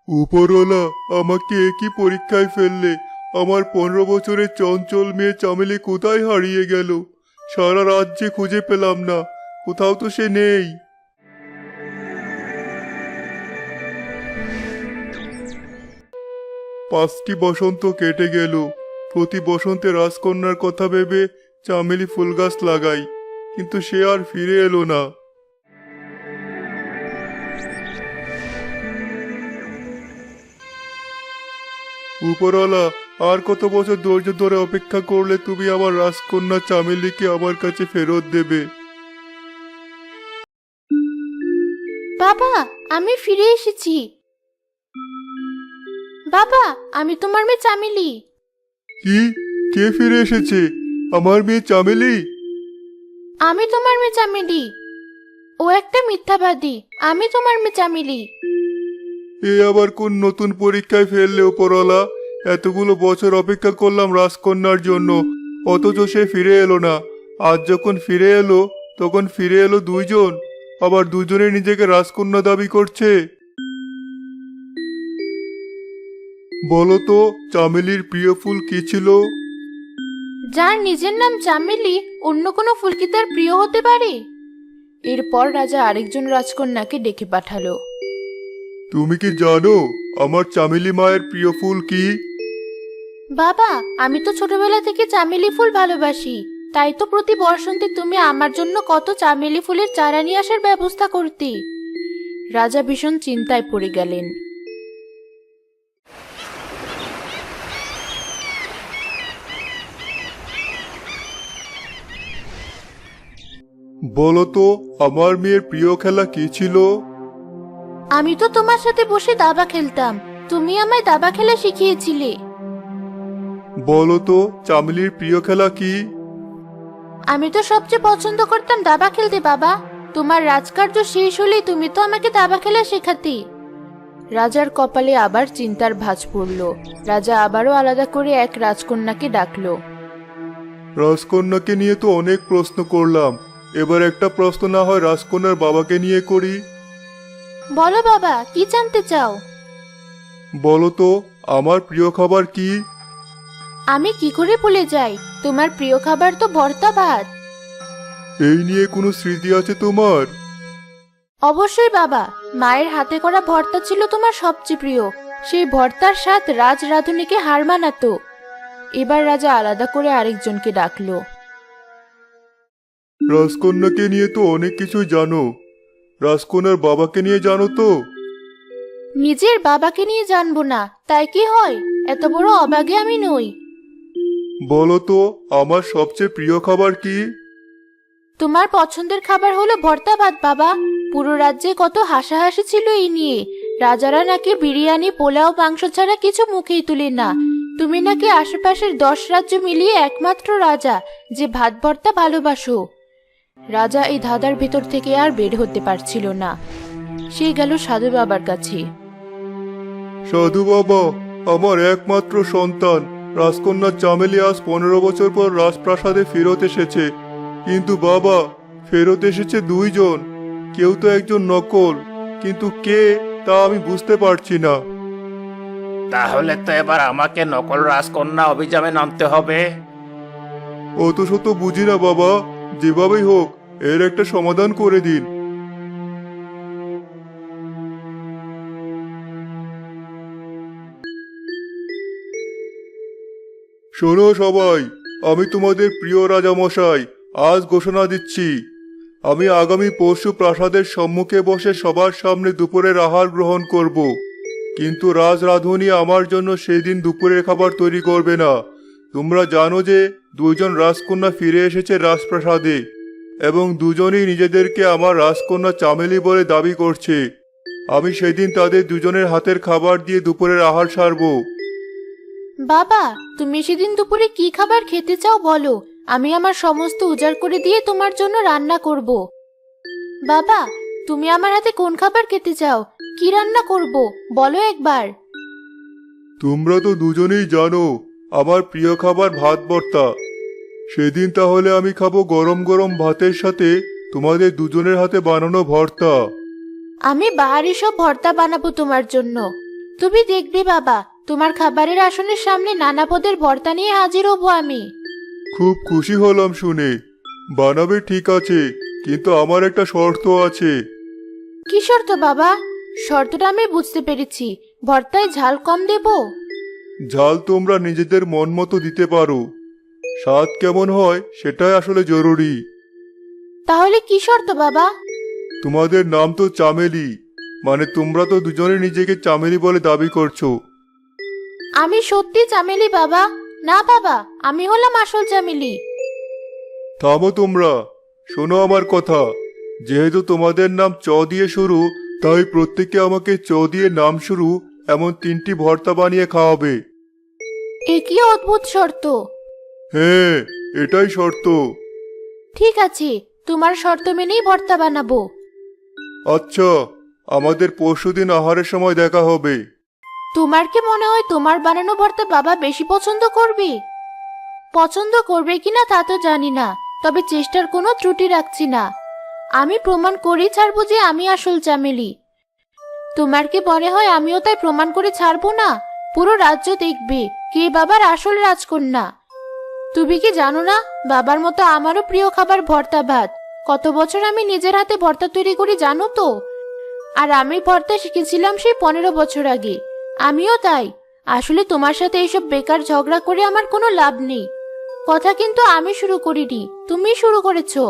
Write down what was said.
উপরওয়ালা, আমাকে একই পরীক্ষায় ফেললে। আমার 15 বছরের চঞ্চল মেয়ে চামেলি কোথায় হারিয়ে গেল? সারা রাজ্যে খুঁজে পেলাম না, কোথাও তো সে নেই। 5টি বসন্ত কেটে গেল। প্রতি বসন্তে রাজকন্যার কথা ভেবে চামেলি ফুল গাছ লাগাই, কিন্তু সে আর ফিরে এলো না। উপরওয়ালা, আর কত বছর ধৈর্য ধরে অপেক্ষা করলে তুমি আমার রাজকন্যা চামেলিকে আমার কাছে ফেরত দেবে? বাবা, আমি ফিরে এসেছি। বাবা, আমি তোমার মেয়ে চামেলি। কি? কে ফিরে এসেছে? আমার মেয়ে চামেলি? আমি তোমার মেয়ে চামেলি। ও একটা মিথ্যাবাদী। আমি তোমার মেয়ে চামেলি। এ আবার কোন নতুন পরীক্ষায় ফেললে উপরওয়ালা? এতগুলো বছর অপেক্ষা করলাম রাজকন্যার জন্য, অথচ সে ফিরে এলো না। আজ যখন ফিরে এলো, তখন ফিরে এলো দুইজন, আবার দুজনে নিজেকে রাজকন্যা দাবি করছে। বলো তো, চামেলির প্রিয় ফুল কি ছিল? যার নিজের নাম চামেলি, অন্য কোনো ফুল কি তার প্রিয় হতে পারে? এরপর রাজা আরেকজন রাজকন্যাকে ডেকে পাঠালো। তুমি কি জানো আমার চামেলি মায়ের প্রিয় ফুল কি? বাবা, আমি তো ছোটবেলা থেকে চামেলি ফুল ভালোবাসি। তাই তো প্রতি বসন্তে তুমি আমার জন্য কত চামেলি ফুলের চারা নিয়ে আসার ব্যবস্থা করতে। রাজা ভীষণ চিন্তায় পড়ে গেলেন। বলো তো, আমার মেয়ের প্রিয় খেলা কি ছিল? আমি তো তোমার সাথে বসে দাবা খেলতাম। তুমি আমায় দাবা খেলা শিখিয়েছিলে। বলো তো, চামেলির প্রিয় খেলা কি? আমি তো সবচেয়ে পছন্দ করতাম দাবা খেলতে বাবা। তোমার রাজকার্য শেষ হলেই তুমি তো আমাকে দাবা খেলা শেখাতে। রাজার কপালে আবার চিন্তার ভাঁজ পড়ল। রাজা আবারও আলাদা করে এক রাজকন্যাকে ডাকলো। রাজকন্যাকে নিয়ে তো অনেক প্রশ্ন করলাম, এবার একটা প্রশ্ন না হয় রাজকন্যার বাবাকে নিয়ে করি। বলো বাবা, কি জানতে চাও? বলো তো, আমার প্রিয় খাবার কি? আমি কি করে ভুলে যাই? তোমার প্রিয় খাবার তো ভর্তা ভাত। এই নিয়ে কোনো স্মৃতি আছে তোমার? অবশ্যই বাবা, মায়ের হাতে করা ভর্তা ছিল তোমার সবচেয়ে প্রিয়। সেই ভর্তার স্বাদ রাজ রাঁধুনিকে হার মানাতো। এবার রাজা আলাদা করে আরেকজনকে ডাকলো। রাজকন্যাকে নিয়ে তো অনেক কিছুই জানো, রাজকন্যার বাবাকে নিয়ে জানো তো? নিজের বাবাকে নিয়ে জানবো না তাই কি হয়? এত বড় অবাগে আমি নই। বলো তো, আমার সবচেয়ে প্রিয় খাবার কি? তোমার পছন্দের খাবার হলো ভর্তা ভাত বাবা। পুরো রাজ্যে কত হাসাহাসি ছিল এই নিয়ে। রাজারা নাকি বিরিয়ানি, পোলাও, মাংস ছাড়া কিছু মুখেই তুলে না। তুমি নাকি আশেপাশের 10 রাজ্য মিলিয়ে একমাত্র রাজা যে ভাত ভর্তা ভালোবাসো। রাজা এই ধাঁধার ভেতর থেকে আর বের হতে পারছিল না। সে গেল সাধু বাবার কাছে। সাধু বাবা, আমার একমাত্র সন্তান রাজকন্যা চামেলি আজ 15 বছর পর রাজপ্রাসাদে ফেরত এসেছে। কিন্তু বাবা, ফেরত এসেছে দুইজন, কেউ তো একজন নকল, কিন্তু কে তা আমি বুঝতে পারছি না। তাহলে তো এবার আমাকে নকল রাজকন্যা অভিযানে নামতে হবে। অত শত বুঝি না বাবা, যেভাবেই হোক এর একটা সমাধান করে দিন। শোনো সবাই, আমি তোমাদের প্রিয় রাজামশাই আজ ঘোষণা দিচ্ছি, আমি আগামী পরশু প্রাসাদের সম্মুখে বসে সবার সামনে দুপুরের আহার গ্রহণ করব। কিন্তু রাজ রাঁধুনি আমার জন্য সেদিন দুপুরের খাবার তৈরি করবে না। তোমরা জানো যে দুইজন রাজকন্যা ফিরে এসেছে রাজপ্রাসাদে, এবং দুজনই নিজেদেরকে আমার রাজকন্যা চামেলি বলে দাবি করছে। আমি সেদিন তাদের দুজনের হাতের খাবার দিয়ে দুপুরের আহার সারব। বাবা, তুমি সেদিন দুপুরে কি খাবার খেতে চাও বলো। আমি আমার সমস্ত উজাড় করে দিয়ে তোমার জন্য রান্না করব। বাবা, তুমি আমার হাতে কোন খাবার খেতে চাও? কি রান্না করব বলো একবার। তোমরা তো দুজনেই জানো আমার প্রিয় খাবার ভাত ভর্তা। সেদিন তাহলে আমি খাবো গরম গরম ভাতের সাথে তোমাদের দুজনের হাতে বানানো ভর্তা। আমি বাহারি সব ভর্তা বানাবো তোমার জন্য। তুমি দেখবে বাবা, তোমার খাবারের আসনের সামনে নানা পদের ভর্তা নিয়ে হাজির হব আমি। খুব খুশি হলাম শুনে। বানাবে ঠিক আছে, কিন্তু আমার একটা শর্ত আছে। কি শর্ত বাবা? শর্তটা আমি বুঝতে পেরেছি, ভর্তায় ঝাল কম দেব। ঝাল তোমরা নিজেদের মন মতো দিতে পারো, স্বাদ কেমন হয় সেটাই আসলে জরুরি। তাহলে কি শর্ত বাবা? তোমাদের নাম তো চামেলি, মানে তোমরা তো দুজনে নিজেকে চামেলি বলে দাবি করছো। আমি সত্যি চামেলি বাবা। না বাবা, আমি হলাম আসল চামেলি। থামো তোমরা, শোনো আমার কথা। যেহেতু তোমাদের নাম চ দিয়ে শুরু, তাই প্রত্যেকে আমাকে চ দিয়ে নাম শুরু এমন 3টি ভর্তা বানিয়ে খাওয়াবে। এ কি অদ্ভুত শর্ত! হ্যাঁ, এটাই শর্ত। ঠিক আছে, তোমার শর্ত মেনেই ভর্তা বানাবো। আচ্ছা, আমাদের পরশুদিন আহারের সময় দেখা হবে। তোমার কি মনে হয় তোমার বানানো ভর্তা বাবা বেশি পছন্দ করবে? পছন্দ করবে কিনা তা তো জানি না, তবে চেষ্টার কোনো ত্রুটি রাখছি না। আমি প্রমাণ করেই ছাড়বো যে আমি আসল চামেলি। তোমার কি মনে হয় আমিও তাই প্রমাণ করে ছাড়বো না? পুরো রাজ্য দেখবে কে বাবার আসল রাজকন্যা। তুমি কি জানো না, বাবার মতো আমারও প্রিয় খাবার ভর্তা ভাত। কত বছর আমি নিজের হাতে ভর্তা তৈরি করি জানো তো? আর আমি ভর্তা শিখেছিলাম সেই 15 বছর আগে। আমিও তাই। আসলে তোমার সাথে এইসব বেকার ঝগড়া করে আমার কোনো লাভ নেই। কথা কিন্তু আমি শুরু করিনি, তুমি শুরু করেছো।